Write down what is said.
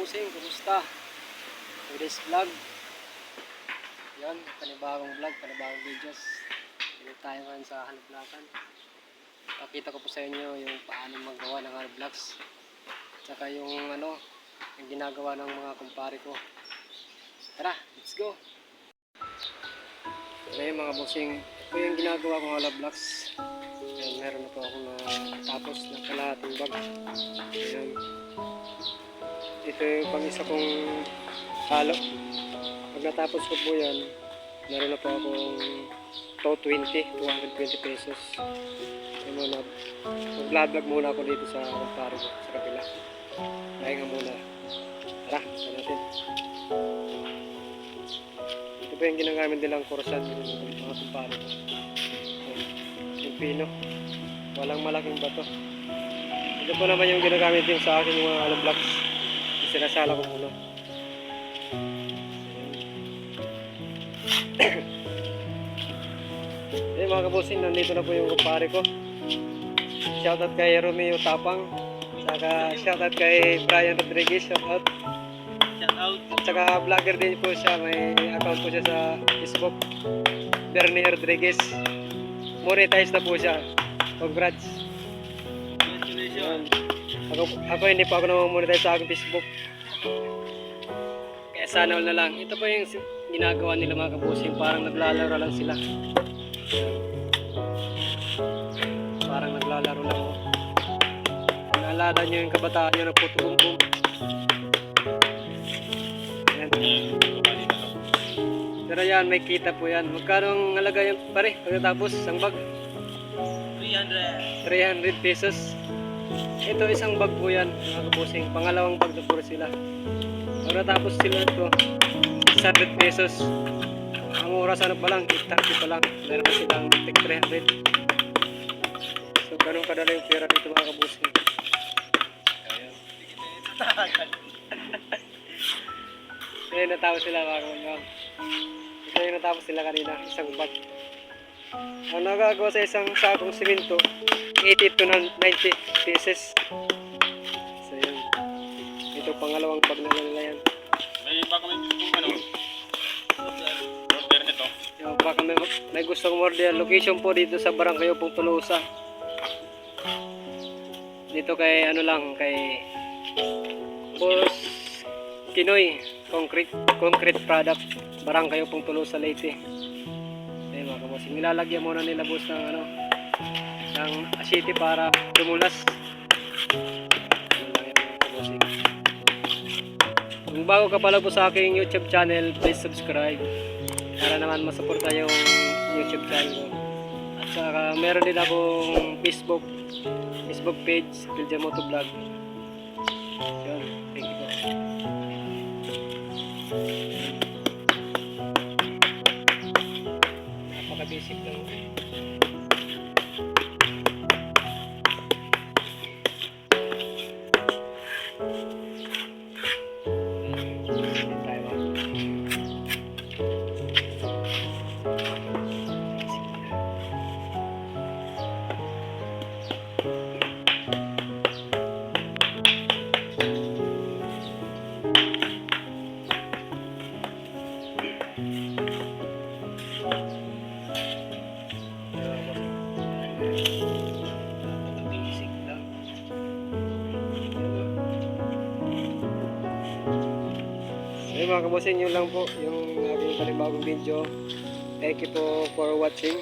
bossing, kumusta? Today's vlog. Yan, panibagong vlog, panibagong videos. Dito tayo ngayon sa Halublakan. Pakita ko po sa inyo yung paano magawa ng Halublaks. Tsaka yung yung ginagawa ng mga kumpare ko. Tara, let's go! Ngayon mga bossing, ito yung ginagawa kong Halublaks. Ayan, meron na po akong natapos na kalahating bag. Ayan. Ito yung pang-isa kong halo. Pag natapos ko po yan, meron na po akong 220 pesos. Mag-vlog muna ako dito sa kumpare ko, sa kapila. Kaya nga muna. Tara, sa natin. Ito po yung ginagamit nilang kursan ng mga kumpare ko. Yung pino. Walang malaking bato. Ito po naman yung ginagamit din sa akin yung mga Halublaks. Sinasala ko muna. Eh mga kabosing, nandito na po yung kumpare ko. Shoutout kay Romeo Tapang. Saka shoutout kay Brian Rodriguez. Shoutout. At saka vlogger din po siya. May account po siya sa Facebook. Bernie Rodriguez. Monetize na po siya. Congrats. Congratulations. Ako hindi pa ako namamonetize sa aking Facebook. Kaya sana all na lang. Ito po yung ginagawa nila mga kabusing. Parang naglalaro lang sila. Parang naglalaro lang. Naalala nyo yung kabataan nyo na puto-bum-bum. Pero yan, may kita po yan. Magkano ang halaga yan pare? Pagkatapos, isang bag? 300 pesos. Ito isang bag po yan mga kabusing. Pangalawang bag na po sila. Pag natapos sila ito 600 pesos. Ang oras pa lang 8:30 pa lang. Meron na silang 300. So ganun kadala yung pera dito mga kabusing. Ito yung natapos sila mga kabusing. Ito yung natapos sila kanina. Isang bag. Ang nagagawa sa isang sakong simento 80 to 90 pieces. So yun. Ito pangalawang bag na nila yan. May baka may order nito. Yung baka may gustong order. Location po dito sa Barangay Upong Tolosa. Dito kay kay Boss Kinoy Concrete Product, Barangay Upong Tolosa, Leyte. Ayun mga kabosing, nilalagyan muna nila boss ng asiti para dumulas. Kung bago ka pala po sa aking YouTube channel, please subscribe para naman masuporta yung YouTube channel ko. At saka meron din akong Facebook page, Pilja Moto Vlog. Yun, thank you po. Napaka-basic lang. Hey mga kabosing, yun lang po yung aking panibagong video. Thank you po for watching.